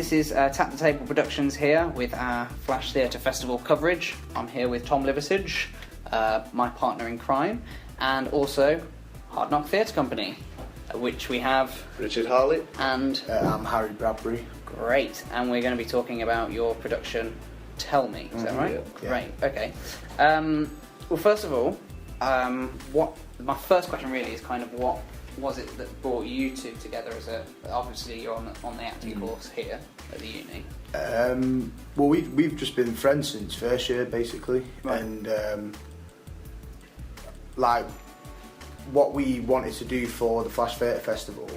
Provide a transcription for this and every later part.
this is Tap the Table Productions here with our Flash Theatre Festival coverage. I'm here with Tom Liversidge, my partner in crime, and also Hard Knock Theatre Company, which we have Richard Harley. And I'm Harry Bradbury. Great, and we're going to be talking about your production, Tell Me, is that right? Yeah. Great, okay. Well, first of all, my first question really is kind of what was it that brought you two together as obviously you're on the acting course here at the uni. Well, we've just been friends since first year, basically. Right. And like what we wanted to do for the Flash Theatre Festival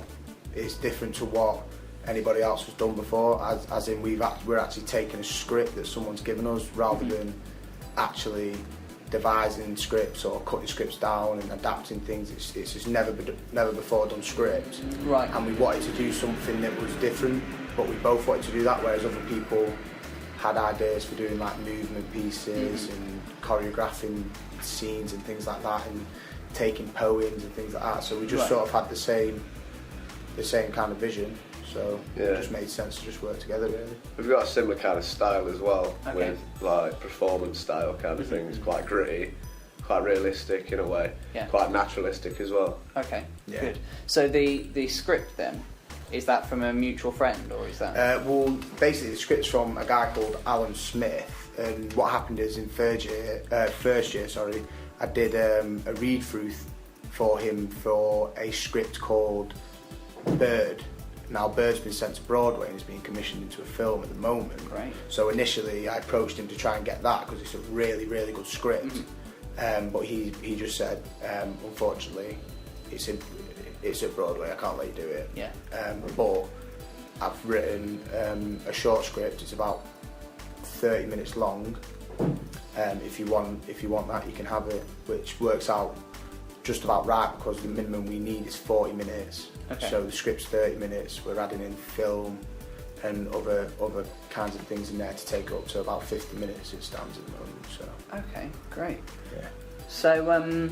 is different to what anybody else has done before, as in we're actually taking a script that someone's given us rather than actually devising scripts or cutting scripts down and adapting things. It's just never before done script. Right. And we wanted to do something that was different, but we both wanted to do that, whereas other people had ideas for doing like movement pieces and choreographing scenes and things like that, and taking poems and things like that. So we just sort of had the same kind of vision. So it just made sense to just work together, really. We've got a similar kind of style as well, Okay. with like performance style kind of things, quite gritty, quite realistic in a way, quite naturalistic as well. Okay, Yeah. good. So the script then, is that from a mutual friend or is that? Well, basically the script's from a guy called Alan Smith, and what happened is in first year, I did a read through for him for a script called Bird. Now Bird's been sent to Broadway and is being commissioned into a film at the moment. Great. So initially I approached him to try and get that because it's a really, really good script. But he just said, unfortunately, it's at Broadway, I can't let you do it. Yeah. But I've written a short script. It's about 30 minutes long. If you want that, you can have it, which works out just about right because the minimum we need is 40 minutes. Okay. So the script's 30 minutes. We're adding in film and other kinds of things in there to take up to about 50 minutes it stands at the moment. So Okay, great. yeah. So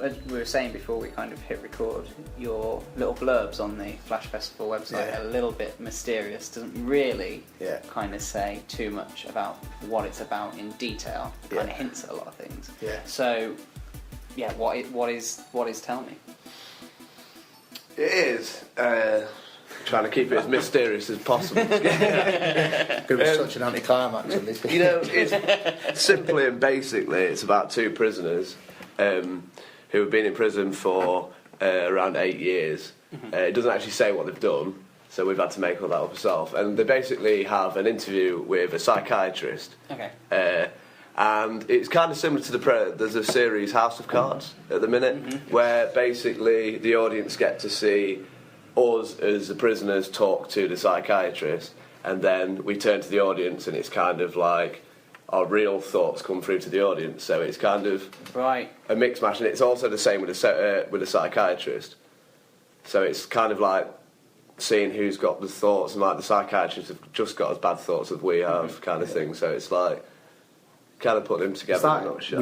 as we were saying before we kind of hit record, your little blurbs on the Flash Festival website are a little bit mysterious. Doesn't really kind of say too much about what it's about in detail. It kind of hints at a lot of things. Yeah. So yeah, what is Tell Me? It is trying to keep it as mysterious as possible. It's going to be such an anticlimax on this. You know, it's simply and basically it's about two prisoners who have been in prison for around 8 years. It doesn't actually say what they've done, so we've had to make all that up ourselves. And they basically have an interview with a psychiatrist. Okay. And it's kind of similar to there's a series House of Cards at the minute, where basically the audience get to see us as the prisoners talk to the psychiatrist, and then we turn to the audience and it's kind of like our real thoughts come through to the audience. So it's kind of a mix mash, and it's also the same with a psychiatrist. So it's kind of like seeing who's got the thoughts, and like the psychiatrists have just got as bad thoughts as we have, kind of thing. So it's like kind of put them together. Like, I'm not sure.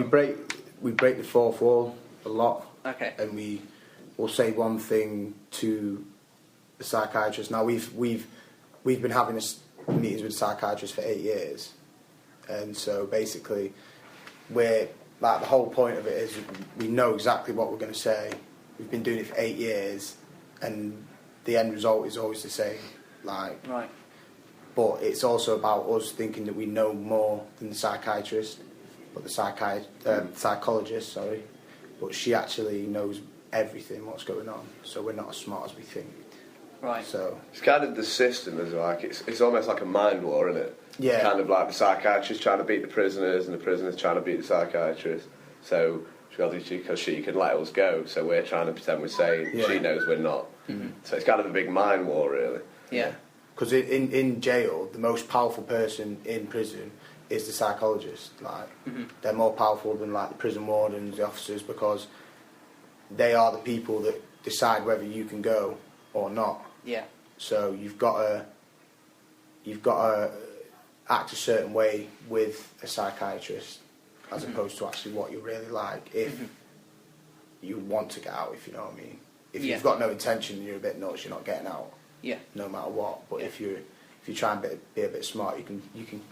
we break the fourth wall a lot. Okay. And we will say one thing to the psychiatrist. Now we've been having meetings with psychiatrists for 8 years, and so basically we're like, the whole point of it is we know exactly what we're going to say. We've been doing it for 8 years, and the end result is always the same. Like. Right. But it's also about us thinking that we know more than the psychiatrist, but the psychologist, sorry. But she actually knows everything what's going on, so we're not as smart as we think. Right. So it's kind of the system is like it's almost like a mind war, isn't it? Yeah. Kind of like the psychiatrist trying to beat the prisoners, and the prisoners trying to beat the psychiatrist. So because she can let us go, so we're trying to pretend we're saying she knows we're not. So it's kind of a big mind war, really. Yeah. Because in jail, the most powerful person in prison is the psychologist. Like they're more powerful than like the prison wardens, the officers, because they are the people that decide whether you can go or not. Yeah. So you've got to act a certain way with a psychiatrist, as opposed to actually what you're really like. If you want to get out, if you know what I mean. If you've got no intention and you're a bit nuts, you're not getting out. Yeah. No matter what. But if if you try and be a bit smart, you can.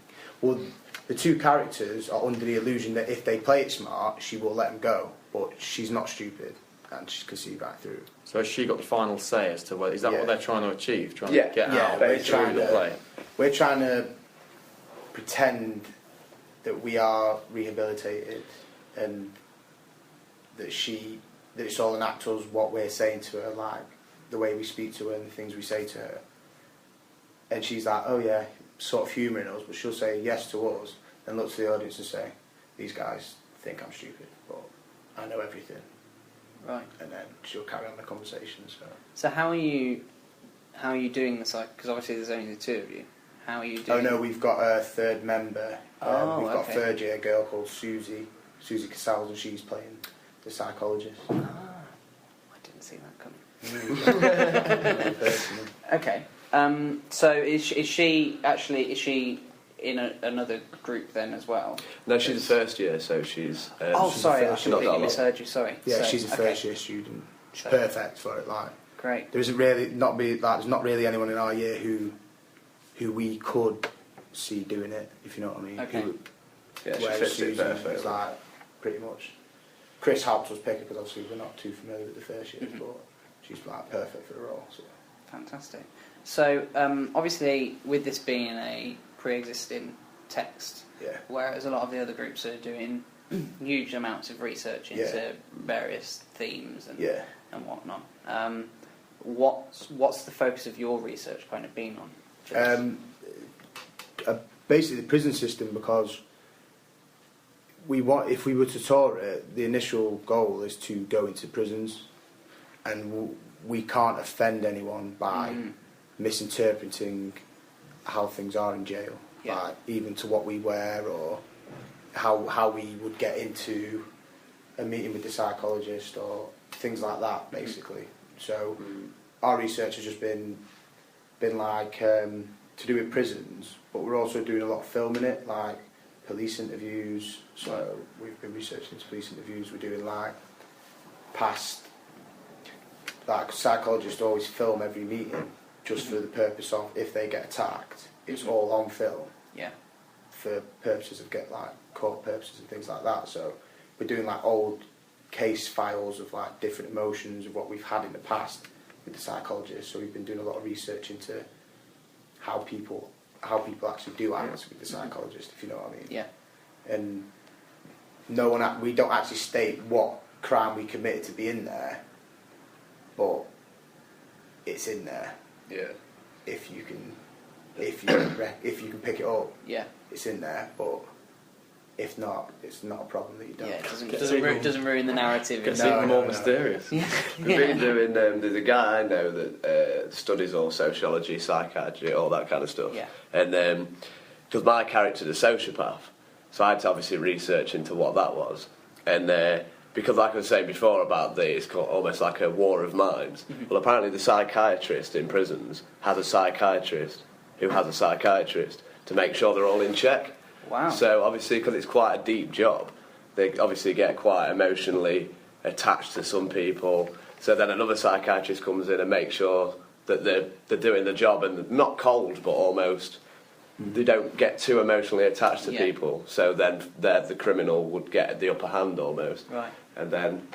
Well, the two characters are under the illusion that if they play it smart, she will let them go, but she's not stupid, and she can see right through. So has she got the final say as to whether is that what they're trying to achieve? Trying to get out we're trying to play. We're trying to pretend that we are rehabilitated and that it's all an act to us, what we're saying to her, like the way we speak to her and the things we say to her. And she's like, oh yeah, sort of humouring us, but she'll say yes to us and look to the audience and say, these guys think I'm stupid, but I know everything. Right. And then she'll carry on the conversation. So how are you doing this? Because obviously there's only the two of you. How are you doing? Oh no, we've got a third member. We've got a third year girl called Susie Casals, and she's playing the psychologist. Ah, I didn't see that coming. Okay. So is she in another group then as well? No, she's a first year, so she's. Sorry, I she's completely misheard you. Sorry. Yeah, so, she's a first year student. She's perfect for it. Like, great. There's not really anyone in our year who we could see doing it, if you know what I mean. Okay. She fits it perfectly. Is like pretty much. Chris helped us pick her because obviously we're not too familiar with the first year, but she's like perfect for the role. So. Fantastic. So obviously, with this being a pre-existing text, whereas a lot of the other groups are doing huge amounts of research into various themes and whatnot. What's the focus of your research kind of been on? Basically, the prison system, because if we were to tour it, the initial goal is to go into prisons, and we can't offend anyone by misinterpreting how things are in jail, like even to what we wear or how we would get into a meeting with the psychologist or things like that, basically. So our research has just been like to do with prisons, but we're also doing a lot of filming it, like police interviews. So we've been researching into police interviews. We're doing like psychologists always film every meeting just for the purpose of if they get attacked, it's all on film. Yeah. For purposes of court purposes and things like that. So we're doing like old case files of like different emotions of what we've had in the past with the psychologist. So we've been doing a lot of research into how people actually do act with the psychologist, if you know what I mean. Yeah. And we don't actually state what crime we committed to be in there, but it's in there. Yeah. If you can pick it up, it's in there. But if not, it's not a problem that you don't. Yeah, it doesn't ruin the narrative. It's even more mysterious. We've been doing. There's a guy I know that studies all sociology, psychiatry, all that kind of stuff. Yeah. And because my character's a sociopath, so I had to obviously research into what that was, and. Because like I was saying before about it's called almost like a war of minds. Well, apparently the psychiatrist in prisons has a psychiatrist who has a psychiatrist to make sure they're all in check. Wow. So obviously, because it's quite a deep job, they obviously get quite emotionally attached to some people. So then another psychiatrist comes in and makes sure that they're doing the job and not cold, but almost they don't get too emotionally attached to people. So then the criminal would get the upper hand almost. Right. And then,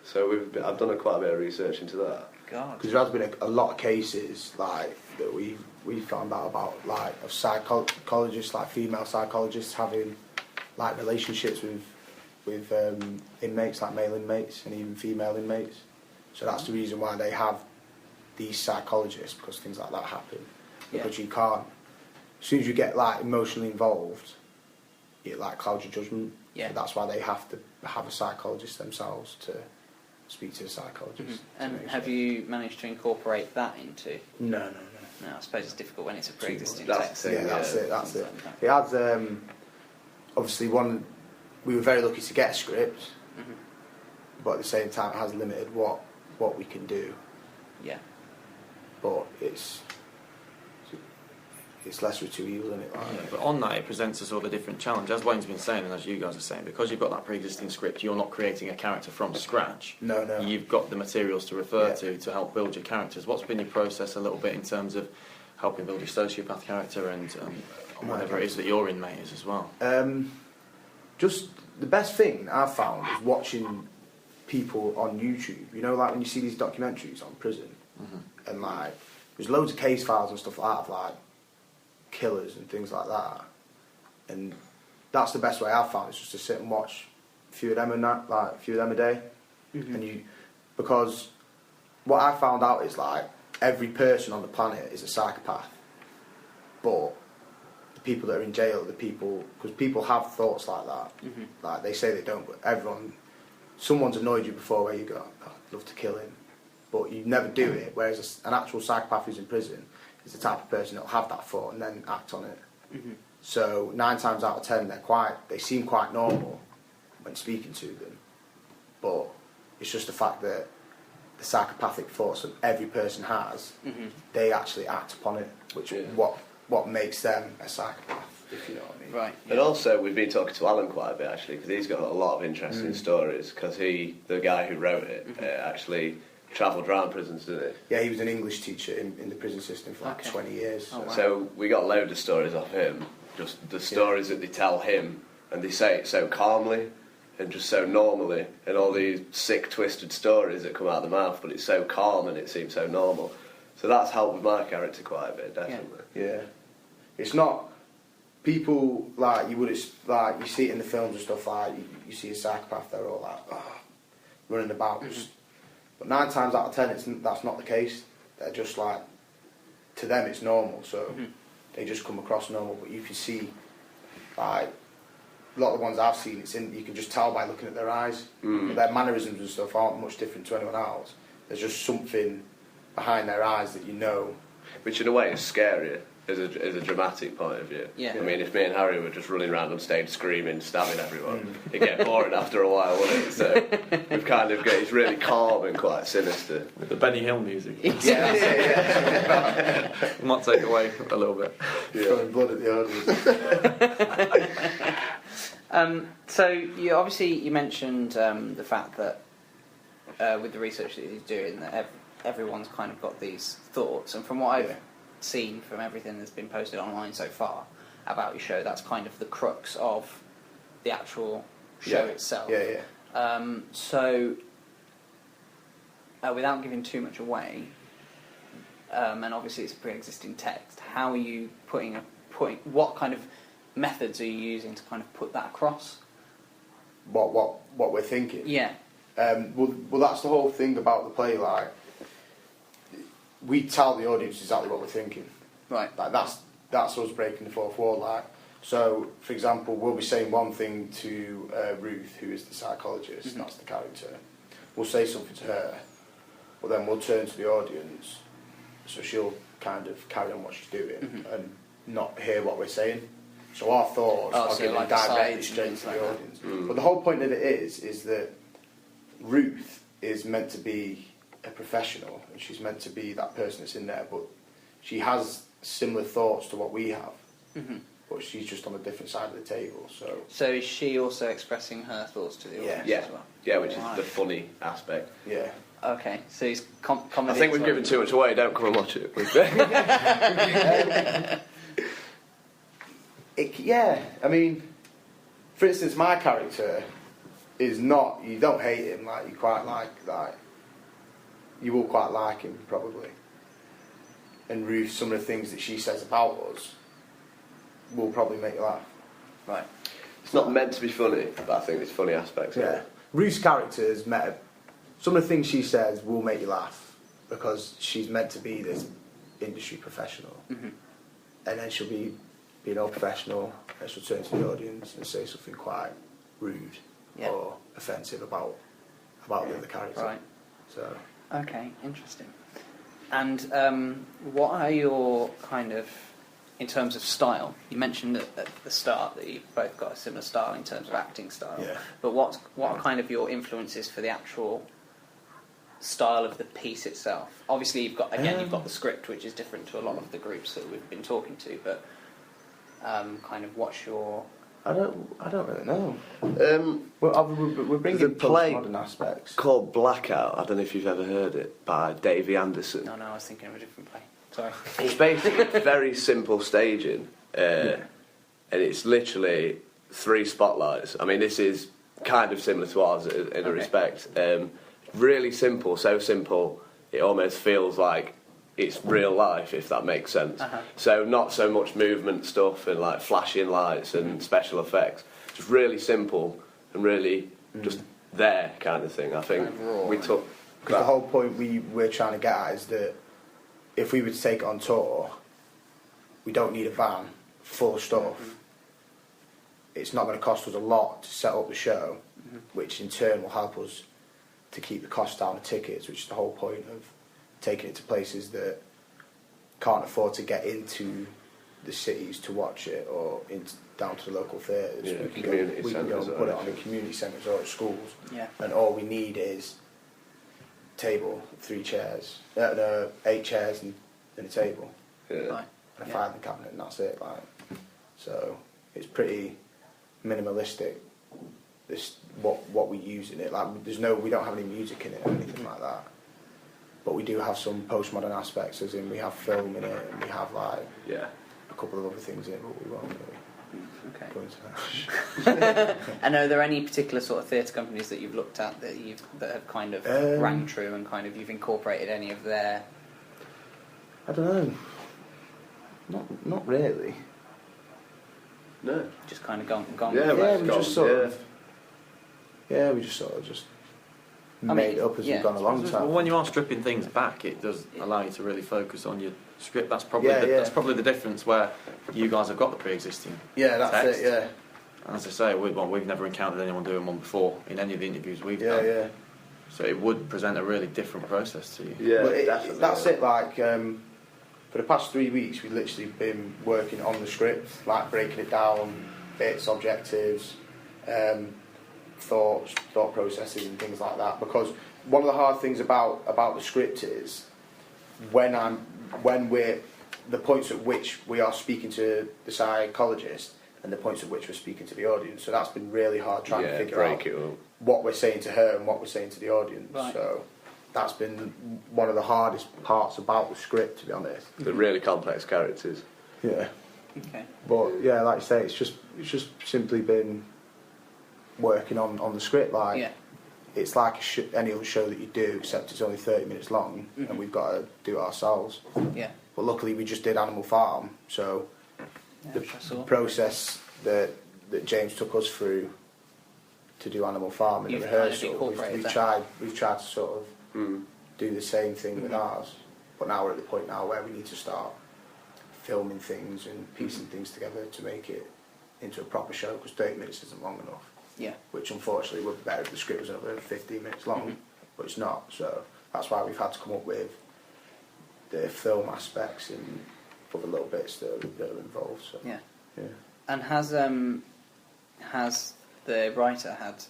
so I've done quite a bit of research into that. God. Because there has been a lot of cases like that we found out about, like of psychologists, like female psychologists having like relationships with inmates, like male inmates and even female inmates. So that's the reason why they have these psychologists, because things like that happen. Because you can't, as soon as you get like emotionally involved, it like clouds your judgment. Yeah. So that's why they have to have a psychologist themselves to speak to the psychologist. And have you managed to incorporate that into? No. No, I suppose it's difficult when it's a pre-existing That's text. That's it. It has obviously we were very lucky to get a script, but at the same time it has limited what we can do. Yeah. But it's lesser of two evils, isn't it? Like, but on that, it presents us all a different challenge. As Wayne's been saying, and as you guys are saying, because you've got that pre-existing script, you're not creating a character from scratch. No. You've got the materials to refer to help build your characters. What's been your process a little bit in terms of helping build your sociopath character and whatever it is that you're in, mate, is as well? Just the best thing I've found is watching people on YouTube. You know, like when you see these documentaries on prison, and like there's loads of case files and stuff like that of like killers and things like that, and that's the best way I've found, is just to sit and watch a few of them a day, and because what I found out is like every person on the planet is a psychopath, but the people that are in jail, because people have thoughts like that, like they say they don't, but someone's annoyed you before where you go, oh, I'd love to kill him, but you never do it, whereas an actual psychopath who's in prison is the type of person that'll have that thought and then act on it. So 9 times out of 10 they seem quite normal when speaking to them, but it's just the fact that the psychopathic thoughts that every person has, they actually act upon it, which is what makes them a psychopath, if you know what I mean. Right. And also, we've been talking to Alan quite a bit, actually, because he's got a lot of interesting stories, because the guy who wrote it, actually travelled around prisons, didn't he? Yeah, he was an English teacher in the prison system for like 20 years. Oh, wow. So we got a load of stories off him, just the stories that they tell him, and they say it so calmly and just so normally, and all these sick, twisted stories that come out of the mouth, but it's so calm and it seems so normal. So that's helped with my character quite a bit, definitely. Yeah. It's not people like you see it in the films and stuff, like you see a psychopath, they're all like running about, but 9 times out of 10 that's not the case. They're just like, to them it's normal, so they just come across normal. But you can see, like a lot of the ones I've seen, you can just tell by looking at their eyes. But their mannerisms and stuff aren't much different to anyone else. There's just something behind their eyes that you know, which in a way is scarier. As a dramatic point of view. Yeah. I mean, if me and Harry were just running around on stage screaming, stabbing everyone, it'd get boring after a while, wouldn't it? So we've kind of got, it's really calm and quite sinister. With the Benny Hill music. yeah. Might take away a little bit. Throwing blood at the audience. So you mentioned the fact that with the research that he's doing, that everyone's kind of got these thoughts, and from what I've seen from everything that's been posted online so far about your show, that's kind of the crux of the actual show itself. So without giving too much away, and obviously it's pre-existing text, how are you what kind of methods are you using to kind of put that across? What we're thinking? Yeah. Well, that's the whole thing about the play, like we tell the audience exactly what we're thinking. Right. Like that's us breaking the fourth wall. Like, so, for example, we'll be saying one thing to Ruth, who is the psychologist. That's the character. We'll say something to her, but then we'll turn to the audience, so she'll kind of carry on what she's doing and not hear what we're saying. So our thoughts are given like directly straight to the audience. But the whole point of it is that Ruth is meant to be a professional, and she's meant to be that person that's in there, but she has similar thoughts to what we have, but she's just on a different side of the table. So is she also expressing her thoughts to the audience as well? Yeah, which is the funny aspect. Yeah. Okay, so he's comedy. I think we've given too much away. Don't come and watch it. I mean, for instance, my character is not. You don't hate him, like you quite like. You will quite like him, probably. And Ruth, some of the things that she says about us will probably make you laugh. Right. It's not meant to be funny, but I think there's funny aspects of it. Ruth's character is some of the things she says will make you laugh, because she's meant to be this industry professional. And then she'll be being all professional, and she'll turn to the audience and say something quite rude or offensive about the other character. Right. So. Okay, interesting. And what are your kind of, in terms of style? You mentioned at the start that you've both got a similar style in terms of acting style. Yeah. But what are kind of your influences for the actual style of the piece itself? Obviously, you've got the script, which is different to a lot of the groups that we've been talking to. But kind of what's your? I don't really know. We're bringing the play modern aspects called Blackout. I don't know if you've ever heard it, by Davey Anderson. No, I was thinking of a different play. Sorry. It's basically very simple staging, and it's literally 3 spotlights. I mean, this is kind of similar to ours in a respect. Really simple, so simple it almost feels like it's real life, if that makes sense. So not so much movement stuff and like flashing lights and special effects. Just really simple and really just there kind of thing. I think we took. Because the whole point we're trying to get at is that if we were to take it on tour, we don't need a van full of stuff. It's not going to cost us a lot to set up the show, which in turn will help us to keep the cost down of tickets, which is the whole point of taking it to places that can't afford to get into the cities to watch it or down to the local theatres. Yeah, we can go and put it on in community centres or at schools. Yeah. And all we need is table, 3 chairs, 8 chairs and a table, Yeah. Right. and a filing cabinet, and that's it. Like, so it's pretty minimalistic. This what we use in it. Like, we don't have any music in it or anything like that. But we do have some postmodern aspects, as in we have film in it, and we have like a couple of other things in it, but we won't really go into that. And are there any particular sort of theatre companies that you've looked at that have kind of rang true and kind of you've incorporated any of their? I don't know. Not really. No. Just kind of gone. Yeah, we just sort of. Yeah, we just sort of made it up as we've gone along. Well, when you are stripping things back, it does allow you to really focus on your script. That's probably the difference where you guys have got the pre-existing. Yeah, that's text. it. Yeah. And as I say, we've never encountered anyone doing one before in any of the interviews we've done. Yeah. So it would present a really different process to you. Yeah, well, definitely. That's it. Like for the past 3 weeks, we've literally been working on the script, like breaking it down, bits, objectives, thought processes, and things like that. Because one of the hard things about the script is when we're the points at which we are speaking to the psychologist and the points at which we're speaking to the audience. So that's been really hard trying to figure out what we're saying to her and what we're saying to the audience. Right. So that's been one of the hardest parts about the script, to be honest. The really complex characters. Yeah. Okay. But yeah, like I say, it's just simply been working on the script. Like it's like any other show that you do, except it's only 30 minutes long, and we've got to do it ourselves. Yeah. But luckily, we just did Animal Farm, so the process that James took us through to do Animal Farm in the rehearsal, we've tried to sort of do the same thing with ours. But now we're at the point now where we need to start filming things and piecing things together to make it into a proper show, because 30 minutes isn't long enough. Yeah. Which unfortunately would be better if the script was over 15 minutes long, but it's not. So that's why we've had to come up with the film aspects and other little bits that are involved. So. Yeah. Yeah. And has the writer had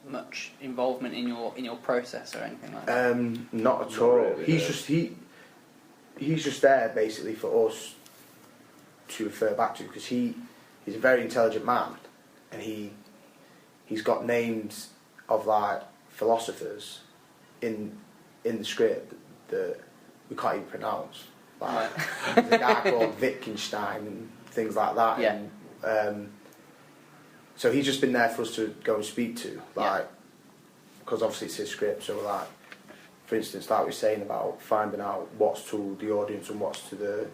much involvement in your process or anything like that? Not at all. Really, he's just there basically for us to refer back to, because he's a very intelligent man, and he's got names of like philosophers in the script that we can't even pronounce. Like there's a guy called Wittgenstein and things like that. Yeah. And, so he's just been there for us to go and speak to, like, because obviously it's his script. So like, for instance, like we were saying about finding out what's to the audience and what's to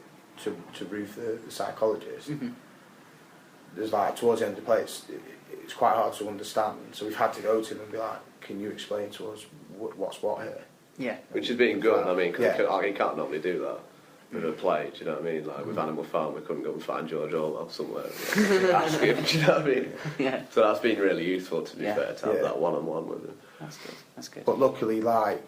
Ruth, the psychologist. There's like towards the end of the play, it's quite hard to understand. So we've had to go to him and be like, "Can you explain to us what's what here?" Yeah. Which has been good. I mean, cause he can't normally do that with a play. Do you know what I mean? Like with Animal Farm, we couldn't go and find George Orwell somewhere. Ask him. Do you know what I mean? Yeah. So that's been really useful, to be fair, to have that one-on-one with him. That's good. That's good. But luckily, like,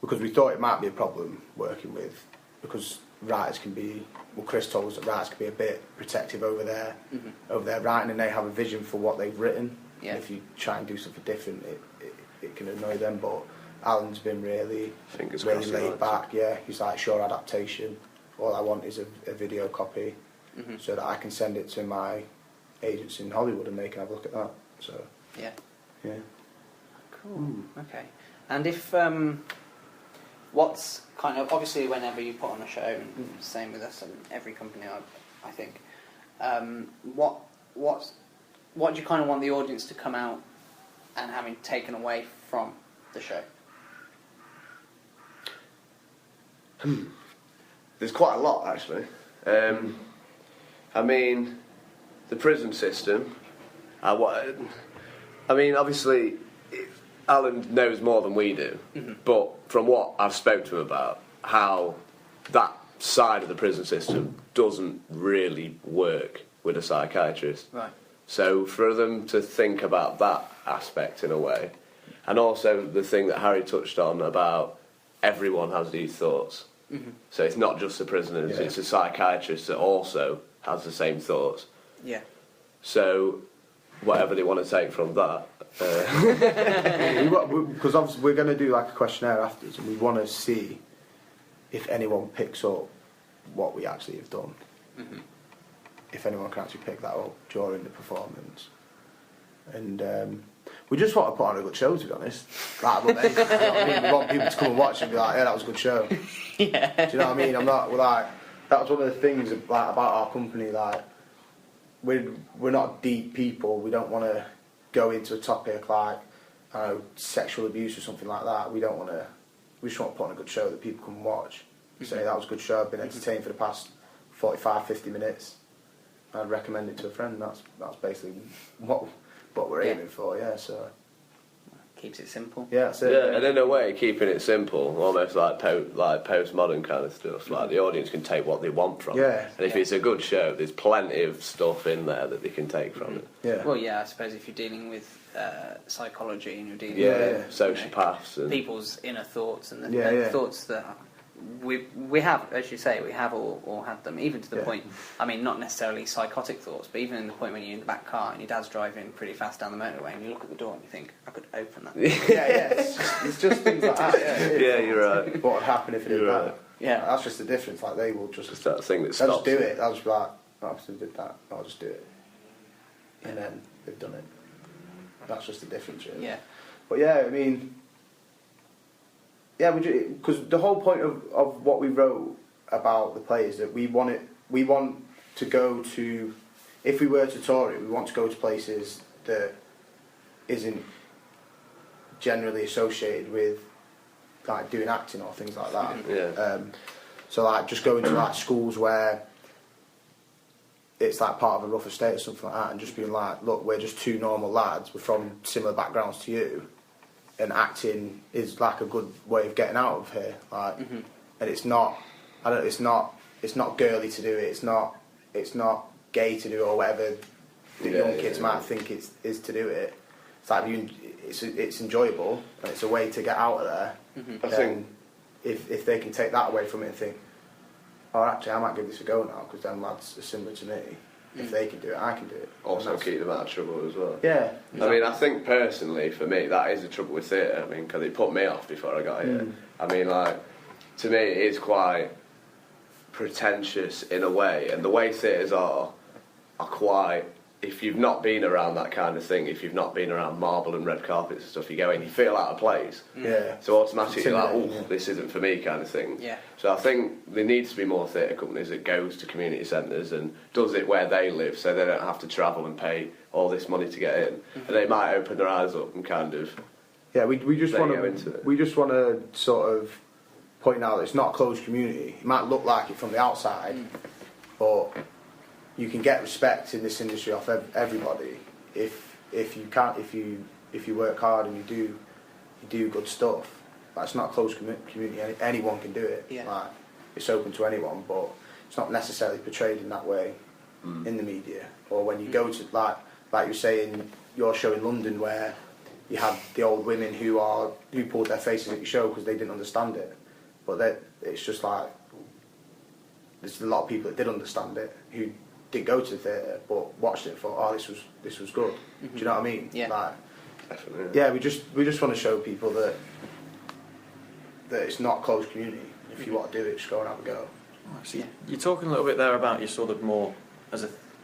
because we thought it might be a problem working with, because writers can be. Well, Chris told us that writers can be a bit protective over their writing, and they have a vision for what they've written. Yeah. And if you try and do something different, it can annoy them. But Alan's been really laid back. Yeah, he's like, sure, adaptation. All I want is a video copy, so that I can send it to my agents in Hollywood and they can have a look at that. So yeah. Yeah. Cool. Okay. And if what's kind of, obviously whenever you put on a show, and same with us and every company, I think, what do you kind of want the audience to come out and having taken away from the show? There's quite a lot, actually. I mean, the prison system. I mean, obviously, Alan knows more than we do, but from what I've spoken to him about, how that side of the prison system doesn't really work with a psychiatrist. Right. So for them to think about that aspect in a way, and also the thing that Harry touched on about everyone has these thoughts. So it's not just the prisoners, it's a psychiatrist that also has the same thoughts. Yeah. So whatever they want to take from that. Because obviously we're going to do like a questionnaire afterwards, and we want to see if anyone picks up what we actually have done. If anyone can actually pick that up during the performance. And we just want to put on a good show, to be honest. Like, you know what I mean? We want people to come and watch and be like, yeah, that was a good show. Yeah. Do you know what I mean? That was one of the things about our company, like, we're not deep people. We don't want to go into a topic like, I don't know, sexual abuse or something like that. We just want to put on a good show that people can watch. Say, that was a good show, I've been entertained for the past 45, 50 minutes. I'd recommend it to a friend. That's basically what we're aiming for, yeah, so... Keeps it simple. Yeah, that's it. Yeah, and in a way, keeping it simple, almost like postmodern kind of stuff. Like, the audience can take what they want from it. And if it's a good show, there's plenty of stuff in there that they can take from it. Yeah. Well, yeah, I suppose if you're dealing with psychology and you're dealing with sociopaths and people's inner thoughts and the thoughts that we have, as you say, we have all had them, even to the point, I mean, not necessarily psychotic thoughts, but even in the point when you're in the back car and your dad's driving pretty fast down the motorway and you look at the door and you think, I could open that. It's just things like that. Yeah, you're right. What would happen if it did that? Yeah. That's just the difference. Like, they will just that thing that they'll stops. just do it. They'll just be like, oh, I did that. I'll just do it. And then they've done it. That's just the difference, really. Yeah. But yeah, I mean... Yeah, because the whole point of what we wrote about the play is that we want to go to, if we were to tour it, we want to go to places that isn't generally associated with like doing acting or things like that. Yeah. So like just going to like schools where it's like part of a rough estate or something like that, and just being like, look, we're just two normal lads, we're from similar backgrounds to you. And acting is like a good way of getting out of here, like, and it's not girly to do it. It's not gay to do it, or whatever the young kids might think it is to do it. It's like it's enjoyable, and it's a way to get out of there. I think if they can take that away from it and think, oh, actually, I might give this a go now because them lads are similar to me. If they can do it, I can do it. Also keep them out of trouble as well. Yeah. Exactly. I mean, I think personally, for me, that is the trouble with theatre. I mean, because it put me off before I got here. I mean, like, to me, it is quite pretentious in a way. And the way theatres are quite... If you've not been around that kind of thing, if you've not been around marble and red carpets and stuff, you go in, you feel out of place. Yeah. So automatically you're like, oh, this isn't for me kind of thing. Yeah. So I think there needs to be more theatre companies that goes to community centres and does it where they live, so they don't have to travel and pay all this money to get in. And they might open their eyes up and kind of... Yeah, we just want to... We just want to sort of point out that it's not a closed community. It might look like it from the outside, but... You can get respect in this industry off everybody if you work hard and you do good stuff. Like, it's not a closed community. Anyone can do it. Yeah. Like, it's open to anyone, but it's not necessarily portrayed in that way in the media. Or when you go to like you're saying, your show in London where you had the old women who pulled their faces at your show because they didn't understand it. But it's just like there's a lot of people that did understand it who didn't go to the theatre but watched it and thought, oh, this was good. Do you know what I mean? Yeah. Like, definitely. Yeah, we just want to show people that it's not a closed community. If you want to do it, just go and have a go. So you're talking a little bit there about your sort of more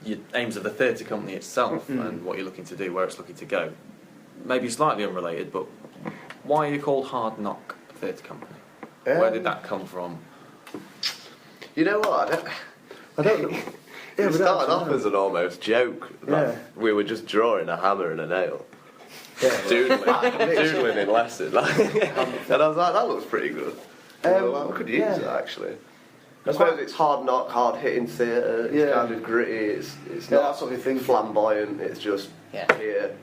your aims of the theatre company itself and what you're looking to do, where it's looking to go. Maybe slightly unrelated, but why are you called Hard Knock Theatre Company? Where did that come from? You know what? I don't know. Yeah, it started off as an almost joke. Like we were just drawing a hammer and a nail. Yeah, doodling in lesson. Like, and I was like, that looks pretty good. We could use it actually. I suppose it's hard knock, hard hitting theatre. It's kind of gritty. It's not that sort of thing. Flamboyant. It's just here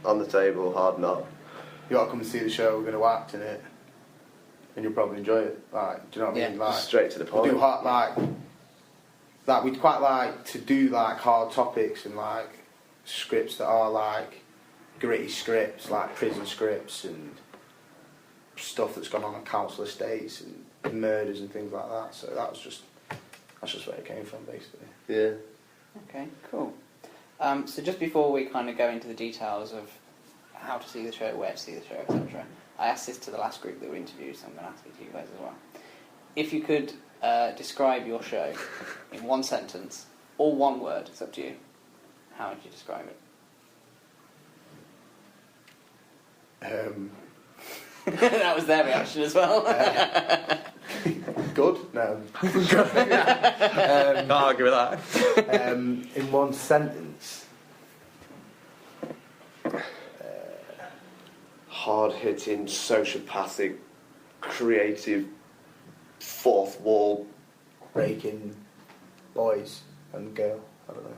on the table, hard knock. You got to come and see the show. We're going to act in it, and you'll probably enjoy it. Like, do you know what I mean? Like, straight to the point. We do hard, like we'd quite like to do like hard topics and like scripts that are like gritty scripts, like prison scripts and stuff that's gone on council estates and murders and things like that. So that's just where it came from, basically. Yeah. Okay, cool. So just before we kind of go into the details of how to see the show, where to see the show, etc., I asked this to the last group that we interviewed, so I'm going to ask it to you guys as well. If you could describe your show in one sentence or one word, it's up to you, how would you describe it? That was their reaction as well. Good? No. Can't argue with that. In one sentence. Hard-hitting, sociopathic, creative, fourth wall. Breaking boys and girl. I don't know.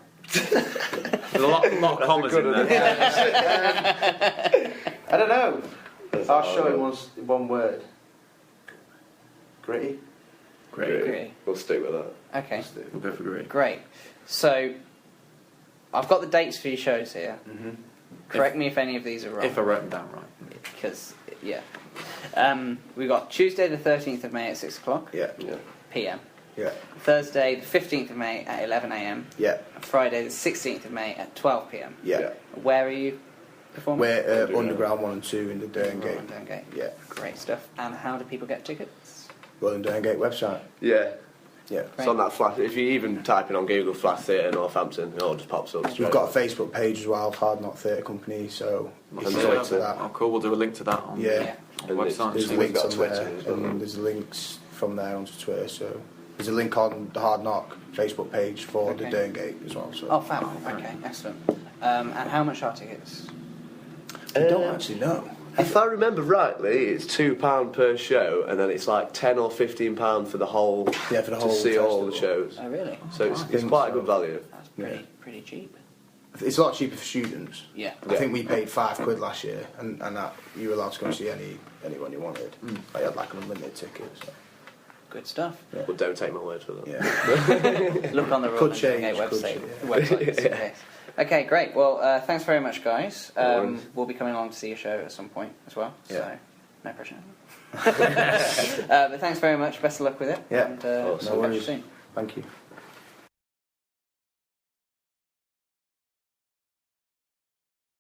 There's a lot of commas in there. I don't know. Our show in one word. Gritty. Gritty. We'll stick with that. Okay. We'll go for gritty. Great. So, I've got the dates for your shows here. Mm-hmm. Correct me if any of these are wrong. If I wrote them down right. Because, we've got Tuesday the 13th of May at 6 o'clock. Yeah. PM. Yeah. Thursday the 15th of May at 11 a.m. Yeah. And Friday the 16th of May at 12 p.m. Yeah. Where are you performing? We're Underground 1 and 2 in the Derngate. Derngate. Yeah. Great stuff. And how do people get tickets? Well, on the Derngate website. Yeah. Yeah. It's on that flash. If you even type in on Google Flash Theatre Northampton, it all just pops up. We've got a Facebook page as well, Hard Knock Theatre Company, so There's there's a link to that. Oh, cool. We'll do a link to that on Yeah. the website. There's We've links got on Twitter there, as well. and there's links from there onto Twitter, so there's a link on the Hard Knock Facebook page for the Derngate as well. So. Oh, fab. Okay, excellent. And how much are tickets? I don't actually know. If I remember rightly, it's £2 per show, and then it's like £10 or £15 for the whole. Yeah, for the whole to see all the festival. shows. Oh, really? So it's quite a good value. That's Yeah. pretty cheap. It's a lot cheaper for students. Yeah. I think we paid £5 last year, and that you were allowed to go and see anyone you wanted. I had like an unlimited ticket. So. Good stuff. Yeah. But don't take my word for that. Yeah. Look on the Could Royal change, Derngate could website. change, website just in case. Okay, great. Well, thanks very much, guys. No worries. We'll be coming along to see your show at some point as well. Yeah. So, no pressure. But thanks very much. Best of luck with it. Yeah. And Awesome. we'll catch you soon. Thank you.